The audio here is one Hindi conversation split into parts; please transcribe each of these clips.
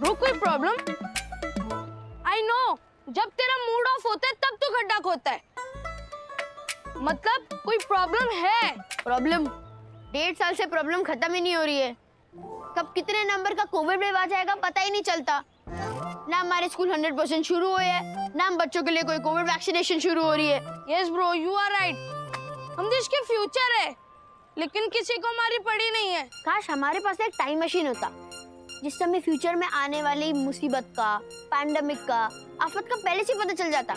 ब्रो कोई प्रॉब्लम? आई नो, जब तेरा मूड ऑफ होता है तब तो गड्ढा खोदता है। मतलब कोई प्रॉब्लम है? प्रॉब्लम 1.5 साल से प्रॉब्लम खत्म ही नहीं हो रही है। कब कितने नंबर का कोविड वेव आ जाएगा पता ही नहीं चलता। ना हमारे स्कूल 100% शुरू हुए हैं, ना हम बच्चों के लिए कोई कोविड वैक्सीनेशन शुरू हो रही है। Yes bro, you are right. हम देश के फ्यूचर है, लेकिन किसी को हमारी पड़ी नहीं है। काश हमारे पास एक टाइम मशीन होता जिससे हमें फ्यूचर में आने वाली मुसीबत का, पैंडेमिक का, आफत का पहले से पता चल जाता।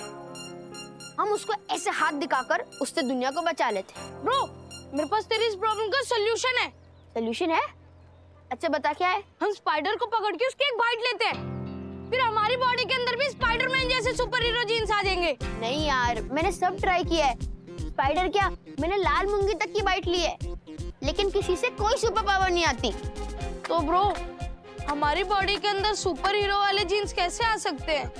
हम उसको ऐसे हाथ दिखाकर उससे दुनिया को बचा लेते। ब्रो मेरे पास तेरी इस प्रॉब्लम का सोल्यूशन है। सोल्यूशन है? अच्छा बता क्या है? हम स्पाइडर को पकड़ के उसकी एक बाइट लेते हैं, फिर हमारी बॉडी के अंदर भी स्पाइडरमैन जैसे सुपर हीरो जीन्स आ जाएंगे। नहीं यार, मैंने सब ट्राई किया है। स्पाइडर क्या, मैंने लाल मूंगी तक की बाइट ली है, लेकिन किसी से कोई सुपर पावर नहीं आती। तो ब्रो हमारी बॉडी के अंदर सुपर हीरो वाले जीन्स कैसे आ सकते हैं?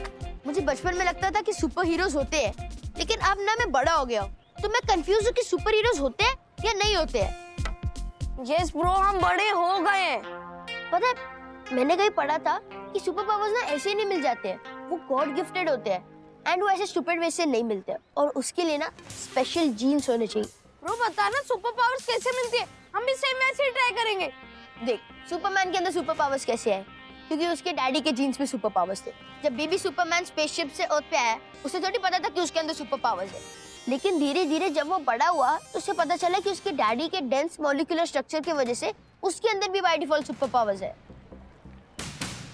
मुझे बचपन में लगता था कि सुपर हीरोज होते हैं, लेकिन अब ना मैं बड़ा हो गया हूँ तो मैं कंफ्यूज हूँ कि सुपर हीरोज होते हैं या नहीं होते हैं। यस ब्रो, हम बड़े हो गए हैं। पता है मैंने कहीं पढ़ा था कि सुपर पावर्स ना ऐसे ही नहीं मिल जाते हैं, वो गॉड गिफ्टेड होते हैं एंड वो ऐसे स्टूपिड वे से नहीं मिलते, और उसके लिए ना स्पेशल जीन्स होने चाहिए। ब्रो बता ना सुपर पावर्स कैसे मिलती है, हम भी सेम वैसे ही ट्राई करेंगे। देख सुपरमैन के अंदर सुपर पावर्स कैसे है, क्योंकि उसके डैडी के जीन्स में सुपर पावर्स थे। जब बेबी सुपरमैन स्पेसशिप से अर्थ पे आया उसे थोड़ी पता था कि उसके अंदर सुपर पावर्स है, लेकिन धीरे धीरे जब वो बड़ा हुआ तो उसे पता चला कि उसके डैडी के डेंस मॉलिक्यूलर स्ट्रक्चर की वजह से उसके अंदर भी बाय डिफॉल्ट सुपर पावर्स है।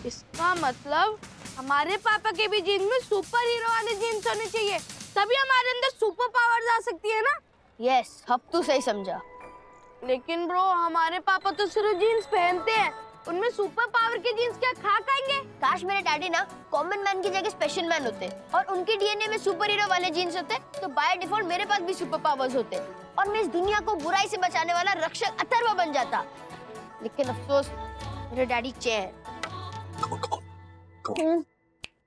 इसका मतलब हमारे पापा के भी जीन्स में सुपर हीरो वाले जीन्स होने चाहिए, तभी हमारे अंदर सुपर पावर्स आ सकती है ना? यस, अब तू सही समझा। लेकिन ब्रो हमारे पापा तो सिर्फ जीन्स पहनते हैं, उनमें सुपर पावर के जीन्स क्या खा खाएंगे? काश मेरे डैडी ना कॉमन मैन की जगह स्पेशल मैन होते और उनके डीएनए में सुपर हीरो वाले जीन्स होते, तो बाय डिफॉल्ट मेरे पास भी सुपर पावर्स होते और मैं इस दुनिया को बुराई से बचाने वाला रक्षक अथर्व बन जाता। लेकिन अफसोस मेरे डैडी चैन।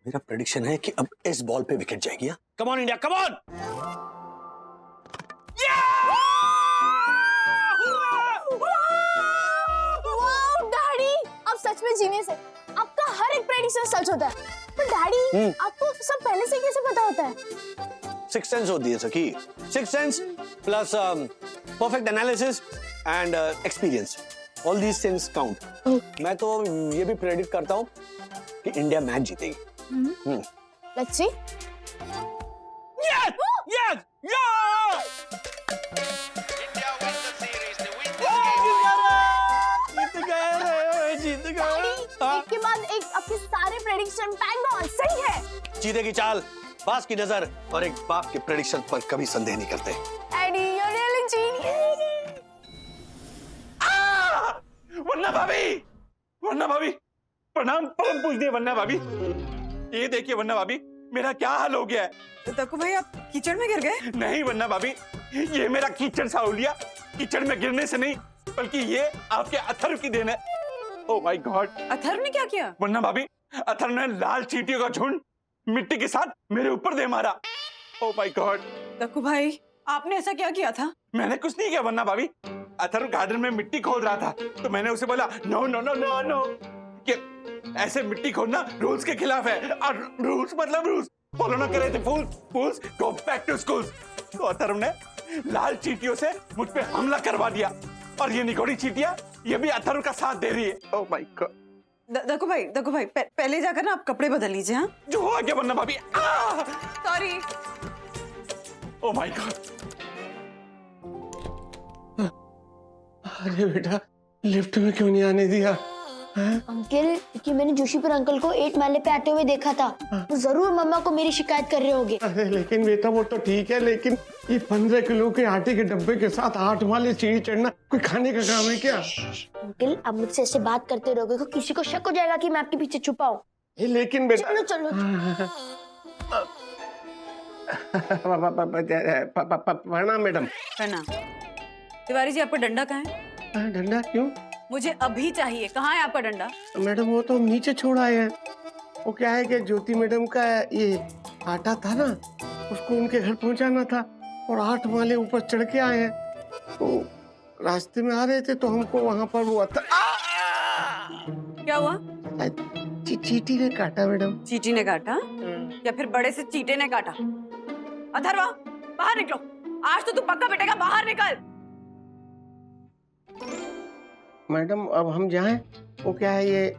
मेरा प्रेडिक्शन है कि अब इस बॉल पे विकेट जाएगी। Come on India, come on! Daddy आप सच में जीनियस है, आपका हर एक प्रेडिक्शन सच होता है। पर डैडी आपको सब पहले से कैसे पता होता है? सिक्स सेंस होती है सखी, six sense plus perfect analysis and experience, all these things count. मैं तो ये भी प्रेडिक्ट करता हूँ कि इंडिया मैच जीतेगी। Let's see. Yes yes yes! जीत गए। एक के बाद एक आपके सारे प्रेडिक्शन बैंग ऑन सही है। जीते की चाल, बास की नजर और एक बाप के प्रेडिक्शन पर कभी संदेह नहीं करते। Daddy you are really genius. वन्ना भाभी, वन्ना भाभी, प्रणाम परम पूजनीय वन्ना भाभी। ये देखिए वन्ना भाभी, मेरा क्या हाल हो गया है। तक्कू भाई आप कीचड़ में गिर गए? नहीं वन्ना भाभी, ये मेरा कीचड़ साहुलिया कीचड़ में गिरने से नहीं, बल्कि ये आपके अथर्व की देन है। Oh my God! अथर्व ने क्या किया? वन्ना भाभी, अथर्व ने लाल चींटियों का झुंड मिट्टी के साथ मेरे ऊपर दे मारा। Oh my God! तक्कू भाई आपने ऐसा क्या किया था? मैंने कुछ नहीं किया वन्ना भाभी। अथर्व गार्डन में मिट्टी खोद रहा था, तो मैंने उसे बोला no no no no no, कि ऐसे मिट्टी खोदना रूल्स के खिलाफ है, और रूल्स मतलब रूल्स फॉलो ना करे तो फूल्स गो बैक टू स्कूल। तो अथर्व ने लाल चींटियों से मुझ पे हमला करवा दिया, और ये निगोड़ी चींटियां ये भी अथर्व का साथ दे रही है। Oh my God! दक्कू भाई पहले जाकर ना आप कपड़े बदल लीजिए। हाँ जो हो गया वन्ना भाभी। सॉरी। Oh my God! अरे बेटा, लिफ्ट में क्यों नहीं आने दिया? अंकल, क्योंकि मैंने जोशीपुर अंकल को 8 माले पे आते हुए देखा था, वो जरूर मम्मा को मेरी शिकायत कर रहे होंगे। अरे लेकिन बेटा वो तो ठीक है, लेकिन ये 15 किलो के आटे के डब्बे के साथ 8 माले सीढ़ी चढ़ना कोई खाने का काम है क्या? अंकल आप मुझसे ऐसे बात करते रहोगे तो किसी को शक हो जाएगा कि मैं आपके पीछे छुपा हूँ। लेकिन बेटा चलो चलो। प्रणाम मैडम। प्रणाम। तिवारी जी आपका डंडा कहाँ है? डंडा क्यों? मुझे अभी चाहिए। कहाँ है आपका डंडा? मैडम वो तो हम नीचे छोड़ आए हैं। वो क्या है कि ज्योति मैडम का ये आटा था ना, उसको उनके घर पहुंचाना था और 8 माले ऊपर चढ़ के आए हैं। तो रास्ते में आ रहे थे तो हमको वहां पर वो क्या हुआ? चींटी ने काटा मैडम। चींटी ने काटा या फिर बड़े से चींटे ने काटा? अथर्वा बाहर निकलो, आज तो तू पक्का पिटेगा, बाहर निकल। मैडम अब हम जाएं? वो क्या है, ये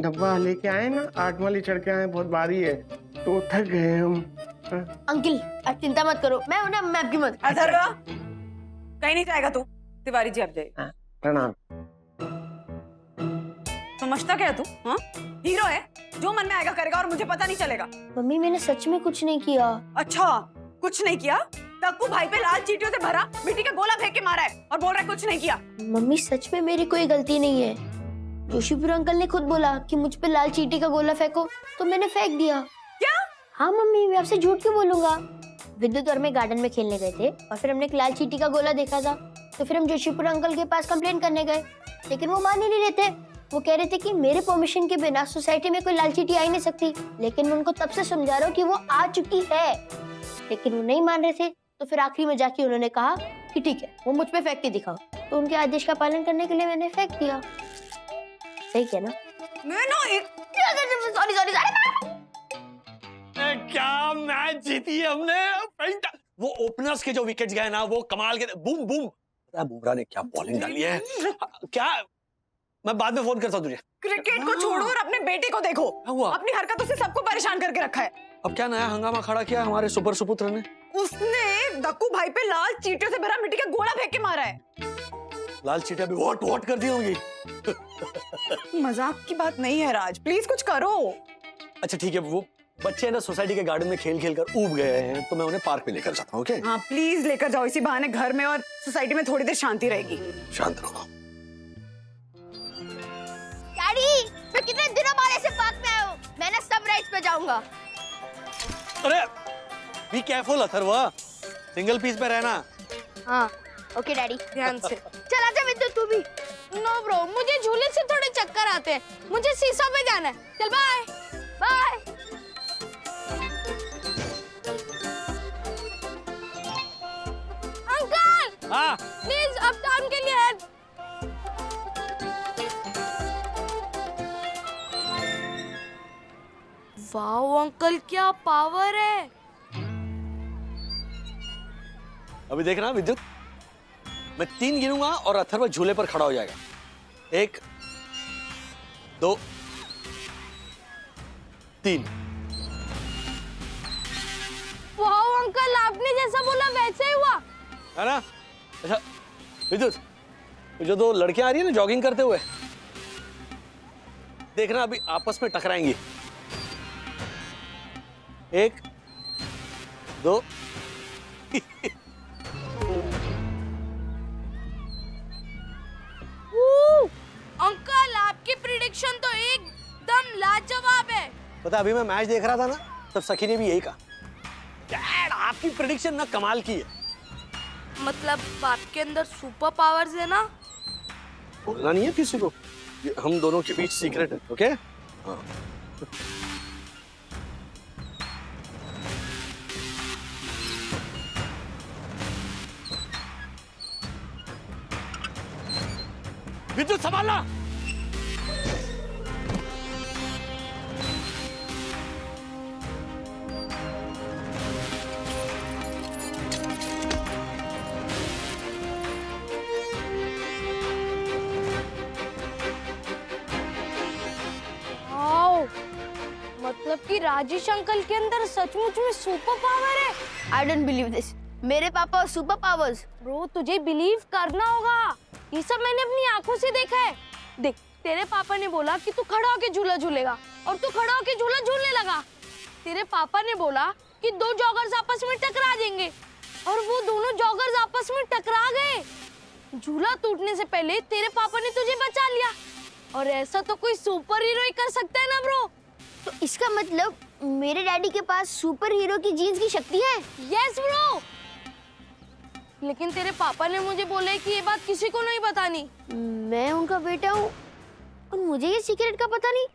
डब्बा लेके आए ना, 8 माली चढ़ के आए, बहुत भारी है तो थक गए हम। हाँ? अंकल आप चिंता मत करो, मैं हूं ना, मैं आपकी मदद। अथर्वा कहीं नहीं जाएगा तू, तिवारी जी आप जाइए। हाँ, प्रणाम। समझता क्या तू? हाँ हीरो है, जो मन में आएगा करेगा और मुझे पता नहीं चलेगा। मम्मी मैंने सच में कुछ नहीं किया। अच्छा कुछ नहीं किया? तक्कू भाई पे लाल चींटियों से भरा मिट्टी का गोला फेंक के मारा है और बोल रहा है कुछ नहीं किया। मम्मी सच में मेरी कोई गलती नहीं है। जोशीपुर अंकल ने खुद बोला कि मुझ पे लाल चींटी का गोला फेंको, तो मैंने फेंक दिया। क्या? हाँ मम्मी, मैं आपसे झूठ क्यों बोलूंगा। विद्युत और मैं गार्डन में खेलने गए थे और फिर हमने एक लाल चींटी का गोला देखा था, तो फिर हम जोशीपुर अंकल के पास कंप्लेंट करने गए, लेकिन वो मान ही नहीं रहे थे। वो कह रहे थे कि मेरे परमिशन के बिना सोसाइटी में कोई लाल चींटी आ ही नहीं सकती। लेकिन मैं उनको तब से समझा रहा हूँ कि वो आ चुकी है, लेकिन वो नहीं मान रहे थे। तो फिर आखिरी में जाके उन्होंने कहा कि ठीक है, वो मुझ पे फेंक के दिखाओ। तो उनके आदेश का पालन करने के लिए मैंने फेंक दिया। सही क्या ना? मैं ना एक सॉरी सॉरी सॉरी। क्या मैच जीती है हमने। वो ओपनर्स के जो विकेट्स गए ना, वो कमाल के, बूम बूम। बुमराह ने क्या बॉलिंग डाली है। क्या, मैं बाद में फोन करता हूँ तुझे। क्रिकेट को छोड़ो और अपने बेटे को देखो। हुआ? अपनी हरकतों से सबको परेशान करके रखा है। अब क्या नया हंगामा खड़ा किया हमारे सुपर सुपुत्र ने। उसने दक्कू भाई पे लाल चींटियों से भरा मिट्टी का गोला फेंक के मारा है। लाल चींटियां भी वोट वोट कर दी होंगी। मजाक की बात नहीं है राज, प्लीज कुछ करो। अच्छा ठीक है, वो बच्चे ना सोसाइटी के गार्डन में खेल खेल कर ऊब गए हैं, तो मैं उन्हें पार्क में लेकर जाता हूँ। ओके हाँ प्लीज लेकर जाओ, इसी बहाने घर में और सोसाइटी में थोड़ी देर शांति रहेगी। शांत रहो। डैडी, मैं कितने दिनों बाद ऐसे पार्क में आया हूँ। मैं ना सब राइड्स पे जाऊंगा। अरे be careful Atharva, single piece पे रहना। हाँ ओके डैडी। ध्यान से। चल आजा विद्युत तू भी। नो ब्रो, मुझे झूले से थोड़े चक्कर आते हैं, मुझे सीसा पे जाना है। चल बाय बाय। अंकल हाँ प्लीज अप डाउन के लिए हेल्प। वाओ अंकल, क्या पावर है। अभी देखना विद्युत, मैं 3 गिनूंगा और अथर्व झूले पर खड़ा हो जाएगा। 1 2 3। वाओ अंकल, आपने जैसा बोला वैसे ही हुआ। है ना? अच्छा विद्युत, जो 2 लड़कियां आ रही है ना जॉगिंग करते हुए, देखना अभी आपस में टकराएंगी। 1 2। अंकल आपकी प्रिडिक्शन तो एकदम लाजवाब है। पता अभी मैं मैच देख रहा था ना, तब सखी ने भी यही कहा, डैड आपकी प्रिडिक्शन ना कमाल की है। मतलब आपके अंदर सुपर पावर्स है ना? बोलना नहीं है किसी को, ये हम दोनों के बीच सीक्रेट है। ओके हाँ। विद्युत संभालना। वाओ, मतलब कि राजेश अंकल के अंदर सचमुच में सुपर पावर है। I don't believe this. मेरे पापा और सुपर पावर्स। ब्रो तुझे बिलीव करना होगा, ये सब मैंने अपनी आंखों से देखा है। देख, तेरे पापा ने बोला कि तू खड़ा होके झूला झूलेगा और तू खड़ा होके झूला झूलने लगा। तेरे पापा ने बोला कि 2 जॉगर्स आपस में टकरा जाएंगे और वो दोनों जॉगर्स आपस में टकरा गए। झूला टूटने से पहले तेरे पापा ने तुझे बचा लिया, और ऐसा तो कोई सुपर हीरो ही कर सकता है ना ब्रो। तो इसका मतलब मेरे डैडी के पास सुपर हीरो की जीन्स की शक्ति है। यस ब्रो, लेकिन तेरे पापा ने मुझे बोला कि ये बात किसी को नहीं बतानी। मैं उनका बेटा हूँ और मुझे ये सीक्रेट का पता नहीं,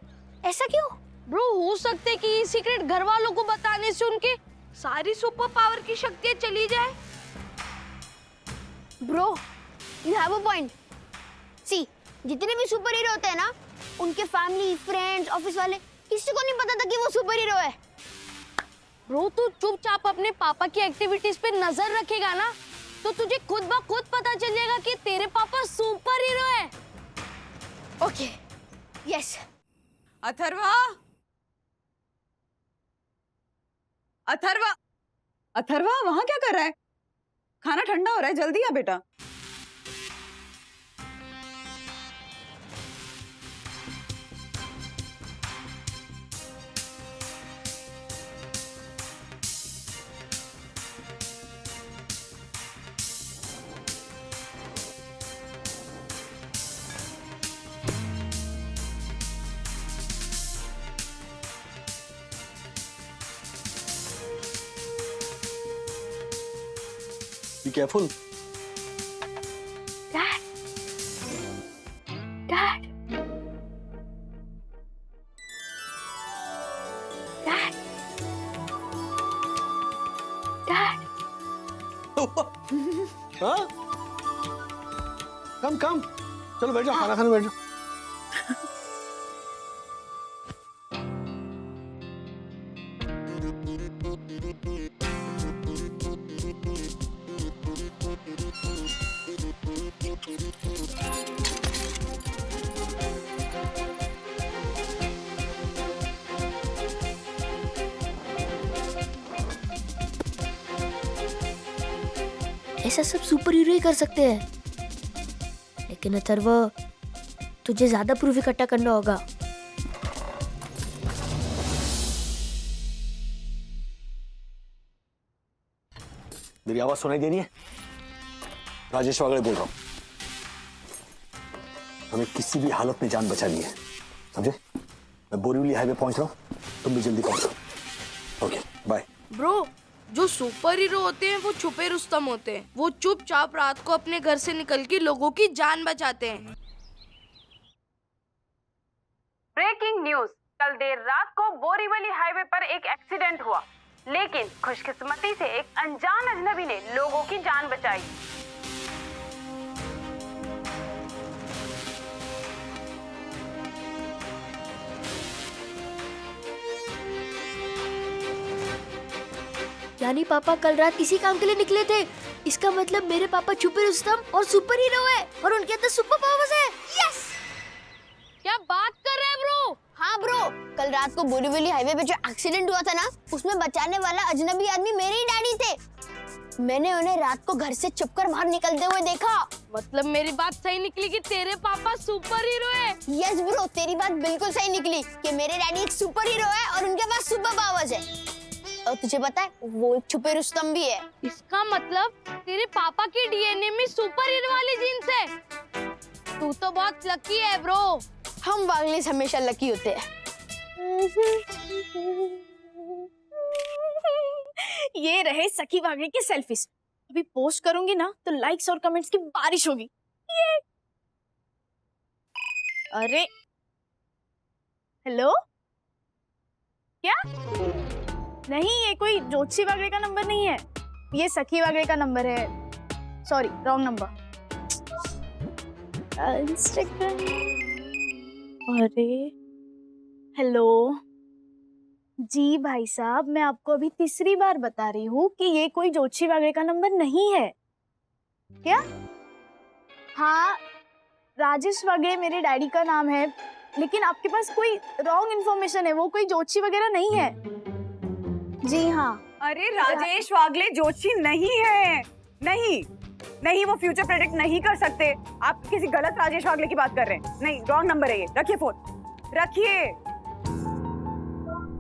ऐसा क्यों? ब्रो हो सकता है कि ये सीक्रेट घर वालों को बताने से उनके सारी सुपर पावर की शक्तियाँ चली जाए। Bro you have a point. See, जितने भी सुपर हीरो होते हैं ना, उनके फैमिली, फ्रेंड्स, ऑफिस वाले किसी को नहीं पता था कि वो सुपर हीरो है। ब्रो तू चुपचाप अपने पापा की एक्टिविटीज पे नजर रखेगा ना तो तुझे खुद ब खुद पता चल जाएगा कि तेरे पापा सुपर हीरो है। Okay, yes. अथर्वा, अथर्वा, अथर्वा, वहां क्या कर रहा है? खाना ठंडा हो रहा है, जल्दी आ बेटा। Be careful. Dad. Dad. Dad. Dad. हाँ? कम चलो बैठ जाओ, खाना खाने बैठ जाओ। ऐसा सब सुपर हीरो ही कर सकते हैं, लेकिन अथर्व तुझे ज्यादा प्रूफ इकट्ठा करना होगा। मेरी आवाज सुनाई दे रही है? राजेश वागड़े बोल रहा हूँ। हमें किसी भी हालत में जान बचानी है, समझे? मैं बोरीवली हाईवे पहुंच रहा हूँ, तुम भी जल्दी पहुंचो। Okay, bye. ब्रो जो सुपर हीरो होते हैं वो छुपे रुस्तम होते हैं। वो चुपचाप रात को अपने घर से निकल के लोगों की जान बचाते हैं। ब्रेकिंग न्यूज, कल देर रात को बोरीवली हाईवे पर एक एक्सीडेंट हुआ, लेकिन खुशकिस्मती से एक अनजान अजनबी ने लोगों की जान बचाई। यानी पापा कल रात इसी काम के लिए निकले थे। इसका मतलब मेरे पापा छुपे रुस्तम और सुपर हीरो है और उनके अंदर सुपर पावर्स है। यस! क्या बात कर रहे हैं ब्रो? हाँ ब्रो, कल रात को बोरीवली हाईवे पे जो एक्सीडेंट हुआ था ना, उसमें बचाने वाला अजनबी आदमी मेरे ही डैडी थे। मैंने उन्हें रात को घर से छुपकर बाहर निकलते हुए देखा। मतलब मेरी बात सही निकली कि तेरे पापा सुपर हीरो है। यस ब्रो, तेरी बात बिल्कुल सही निकली कि मेरे डैडी एक सुपर हीरो है और उनके पास सुपर पावर्स है। और तुझे पता है वो एक छुपे रुस्तम भी है। इसका मतलब तेरे पापा के डीएनए में सुपर हीरो वाली जीन्स है। तू तो बहुत लकी है ब्रो। हम वागलेस हमेशा लकी होते हैं। ये रहे सखी वागले के सेल्फीज। अभी पोस्ट करूंगी ना तो लाइक्स और कमेंट्स की बारिश होगी। ये अरे हेलो, क्या? नहीं, ये कोई ज्योतिषी वागले का नंबर नहीं है, ये सखी वागले का नंबर है। Sorry, wrong number. इंस्टाग्राम। अरे हेलो जी भाई साहब, मैं आपको अभी तीसरी बार बता रही हूँ कि ये कोई ज्योतिषी वागले का नंबर नहीं है। क्या? हाँ, राजेश वागले मेरे डैडी का नाम है, लेकिन आपके पास कोई रॉन्ग इन्फॉर्मेशन है। वो कोई ज्योतिषी वगैरह नहीं है। जी हाँ। अरे राजेश वागले ज्योतिषी नहीं है। नहीं, वो फ्यूचर प्रेडिक्ट नहीं कर सकते। आप किसी गलत राजेश वागले की बात कर रहे हैं। नहीं, रॉन्ग नंबर है ये। रखिए फोन, रखिए।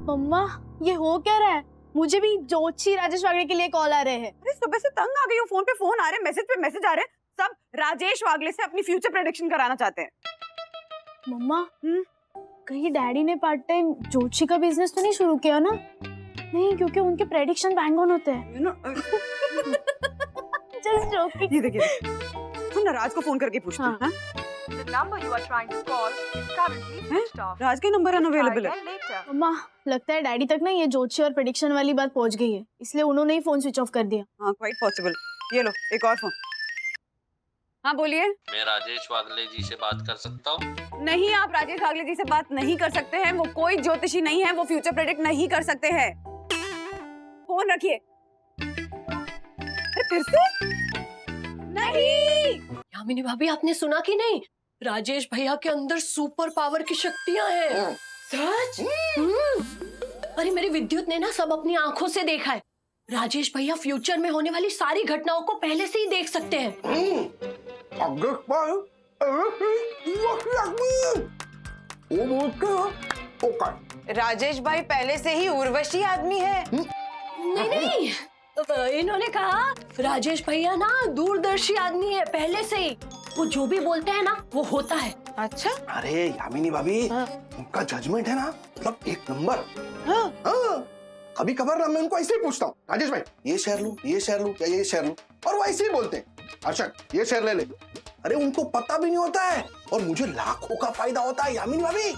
मम्मा, ये हो क्या रहा है? मुझे भी ज्योतिषी राजेश वागले के लिए कॉल आ रहे हैं। अरे सुबह से तंग आ गई हूँ, फोन पे फोन आ रहे हैं, मैसेज पे मैसेज आ रहे हैं। सब राजेश वागले से अपनी फ्यूचर प्रेडिक्शन कराना चाहते हैं। मम्मा, कहीं डैडी ने पार्ट टाइम ज्योतिषी का बिजनेस तो नहीं शुरू किया ना? नहीं, क्योंकि उनके प्रेडिक्शन बैंग ऑन होते हैं। Just joking. ये देखिए, तुम राज को फोन करके पूछते हैं। The number you are trying to call is currently switched off. राज का नंबर अनअवेलेबल है। Try again later. मम्मा, लगता है डैडी तक ना ये ज्योतिषी और प्रेडिक्शन वाली बात पहुंच गई है, इसलिए उन्होंने ही फोन स्विच ऑफ कर दिया। हाँ, क्वाइट पॉसिबल। ये लो एक और फोन। हाँ बोलिए। मैं राजेश वागले जी से बात कर सकता हूँ? नहीं, आप राजेश वागले जी से बात नहीं कर सकते हैं। वो कोई ज्योतिषी नहीं है, वो फ्यूचर प्रेडिक्ट नहीं कर सकते हैं। फोन रखिए। फिर से नहीं। यामिनी भाभी, आपने सुना कि नहीं? राजेश भैया के अंदर सुपर पावर की शक्तियां हैं। सच? अरे मेरी विद्युत ने ना सब अपनी आंखों से देखा है। राजेश भैया फ्यूचर में होने वाली सारी घटनाओं को पहले से ही देख सकते हैं। राजेश भाई पहले से ही उर्वशी आदमी है। नहीं नहीं, इन्होंने कहा राजेश भैया ना दूरदर्शी आदमी है पहले से ही। वो जो भी बोलते हैं ना वो होता है। अच्छा। अरे यामिनी भाभी, उनका जजमेंट है ना मतलब एक नंबर। हाँ। कभी कभार ना मैं उनको ऐसे ही पूछता हूँ, राजेश भाई ये शेयर लूं या ये शेयर लूं, और वो ऐसे ही बोलते हैं अर्शद ये शेयर ले ले। अरे उनको पता भी नहीं होता है और मुझे लाखों का फायदा होता है यामिनी भाभी।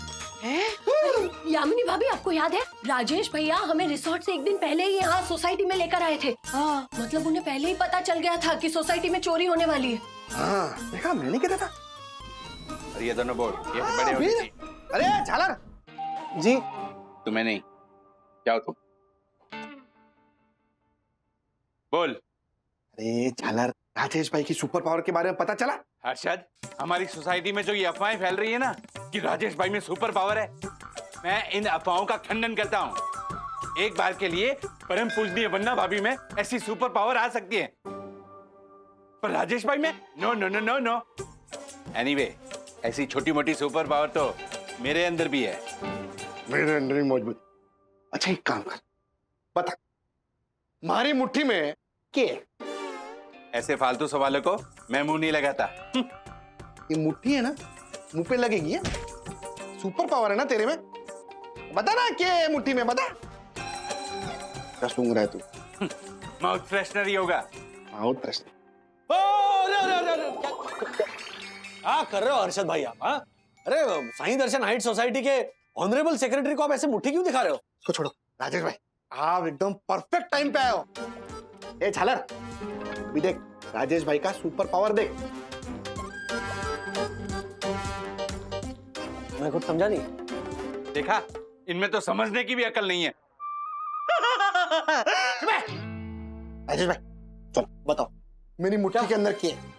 यामिनी भाभी, आपको याद है राजेश भैया हमें रिसोर्ट से एक दिन पहले ही यहाँ सोसाइटी में लेकर आए थे। हाँ। मतलब उन्हें पहले ही पता चल गया था कि सोसाइटी में चोरी होने वाली है। हाँ, देखा मैंने कहता था। अरे ये दोनों बोल, ये बड़े हो गए। अरे झालर जी। तुम्हें नहीं, क्या हो तुम? बोल। अरे झालर, राजेश भाई की सुपर पावर के बारे में पता चला? हर्षद, हमारी सोसाइटी में जो ये अफवाहें फैल रही है ना कि राजेश भाई में सुपर पावर है, मैं इन अफवाहों का खंडन करता हूँ। एक बार के लिए परम पूजनीय वन्ना भाभी में ऐसी सुपर पावर आ सकती है, पर राजेश भाई में no no no no no. Anyway, ऐसी छोटी मोटी सुपर पावर तो मेरे अंदर भी है। मेरे अंदर ही मौजूद। अच्छा एक काम कर, बता हमारी मुट्ठी में क्या है? ऐसे फालतू सवालों को मैं मुंह नहीं लगाता। ये मुट्ठी है ना, मुंह पे लगेगी है? सुपर पावर है ना तेरे में, बता ना क्या है मुट्ठी में, बता। क्या सूंघ रहा है तू? माउथ फ्रेशनर ही होगा। Mouth freshener? क्या कर रहे हो अर्शद भाई आप? हाँ, अरे साईं दर्शन हाइट सोसाइटी के ऑनरेबल सेक्रेटरी को आप ऐसे मुट्ठी क्यों दिखा रहे हो? इसको छोड़ो राजेश भाई, आप एकदम परफेक्ट टाइम पे आए हो। ए झालर, अभी देख राजेश भाई का सुपर पावर देख। मैं कुछ समझा नहीं। देखा, इनमें तो समझने की भी अकल नहीं है। राजेश भाई चलो बताओ मेरी मुट्ठी के अंदर क्या है?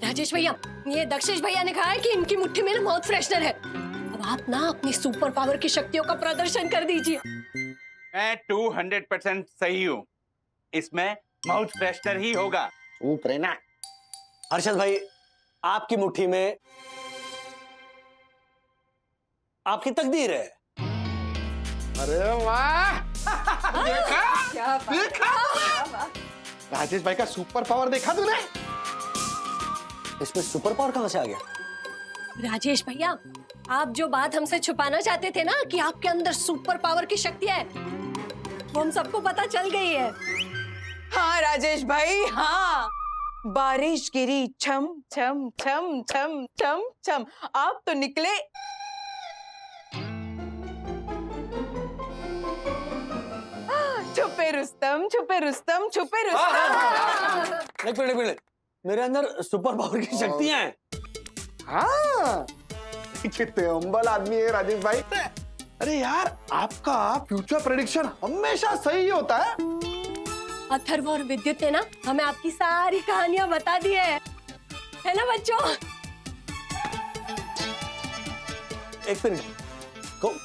राजेश भैया, ये दक्षेश भैया ने कहा है कि इनकी मुट्ठी में ना माउथ फ्रेशनर है। अब आप ना अपनी सुपर पावर की शक्तियों का प्रदर्शन कर दीजिए। मैं 200% सही हूँ, इसमें माउथ फ्रेशनर ही होगा। चुप रहना। अर्शद भाई, आपकी मुट्ठी में आपकी तकदीर है। अरे वाह, देखा राजेश भाई का सुपर पावर देखा तूने? इसमें सुपर पावर कहां से आ गया? राजेश भैया, आप जो बात हमसे छुपाना चाहते थे ना कि आपके अंदर सुपर पावर की शक्तियां है, वो हम सबको पता चल गई है। हाँ राजेश भाई, हाँ बारिश गिरी छम छम छम छम छम छम, आप तो निकले छुपे रुस्तम छुपे रुस्तम छुपे रुस्तम। एक मिनट, मेरे अंदर सुपर पावर की शक्तियां हैं। हाँ, कितने हम्बल आदमी है राजेश भाई। अरे यार, आपका फ्यूचर प्रेडिक्शन हमेशा सही होता है। अथर्व और विद्युत ने ना हमें आपकी सारी कहानियां बता दी है ना बच्चों? एक मिनट,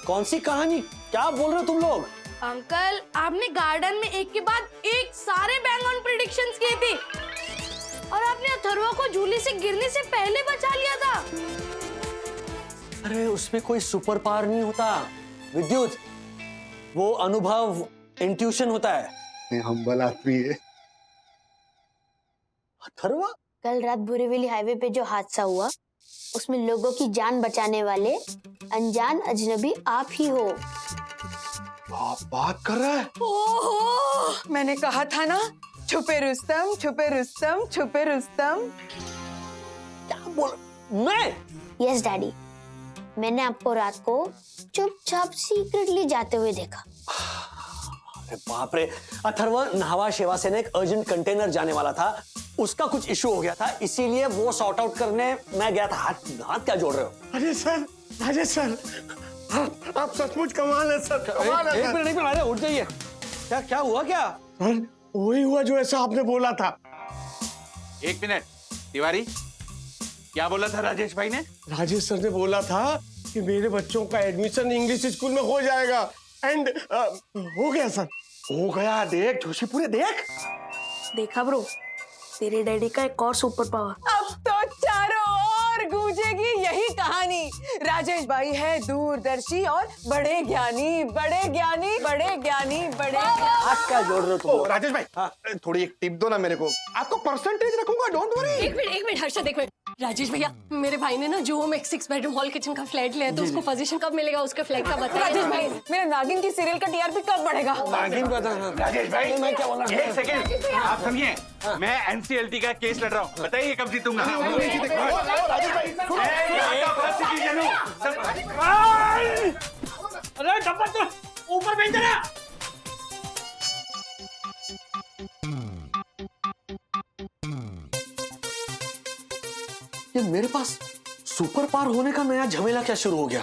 कौन सी कहानी? क्या बोल रहे हो तुम लोग? अंकल, आपने गार्डन में एक के बाद एक सारे बैंग ऑन प्रेडिक्शंस किए थे और आपने अथर्व को झूले से गिरने से पहले बचा लिया था। अरे उसमें कोई सुपर पावर नहीं होता विद्युत, वो अनुभव, इंट्यूशन होता है। हम्बल आदमी है। अथर्व, कल रात बोरीवली हाईवे पे जो हादसा हुआ उसमें लोगों की जान बचाने वाले अनजान अजनबी आप ही हो। आप बात कर रहा है? ओहो, मैंने कहा था ना, छुपे रुस्तम छुपे रुस्तम छुपे रुस्तम। क्या बोल? मैं? यस डैडी, मैंने आपको रात को चुपचाप सीक्रेटली जाते हुए देखा। अरे बाप रे, अथर्व, न्हावा शेवा से एक अर्जेंट कंटेनर जाने वाला था उसका कुछ इशू हो गया था, इसीलिए वो सॉर्ट आउट करने मैं गया था। हाथ क्या जोड़ रहे हो? अरे सर, राजेश सर, आप सचमुच कमाल है सर, कमाल है एक सर। मिनट अरे उठ जाइए। क्या क्या हुआ क्या? सर वही हुआ जो ऐसा आपने बोला था। एक मिनट तिवारी, क्या बोला था राजेश भाई ने? राजेश सर ने बोला था कि मेरे बच्चों का एडमिशन इंग्लिश स्कूल में हो जाएगा एंड हो गया सर, हो गया। देख जोशी पूरे देख। देखा ब्रो, तेरे डैडी का एक और सुपर पावर। अब तो चारों ओर गूंजेगी यही कहानी। राजेश भाई है दूरदर्शी और बड़े ज्ञानी, बड़े ज्ञानी, बड़े ज्ञानी, बड़े ज्ञानी। हाथ क्या जोड़ रहे हो तुम? राजेश भाई, थोड़ी एक टिप दो ना मेरे को, आपको परसेंटेज रखूंगा, डोंट वरी। एक मिनट हर्षद, एक मिनट। राजेश भैया, मेरे भाई ने ना जो में एक 6 बेडरूम हॉल किचन का फ्लैट लिया है, तो उसको पोजीशन कब मिलेगा उसके फ्लैट का बताइए। राजेश भाई, मेरे नागिन की सीरियल का टीआरपी कब बढ़ेगा? नागिन पता। राजेश भाई, मैं क्या बोला? एक सेकंड, आप सुनिए। मैं एनसीएलटी का केस लड़ रहा हूँ, बताइए कब जीतूंगा। अरे डब्बा तो ऊपर भेज देना। ये मेरे पास सुपर पावर होने का नया झमेला क्या शुरू हो गया?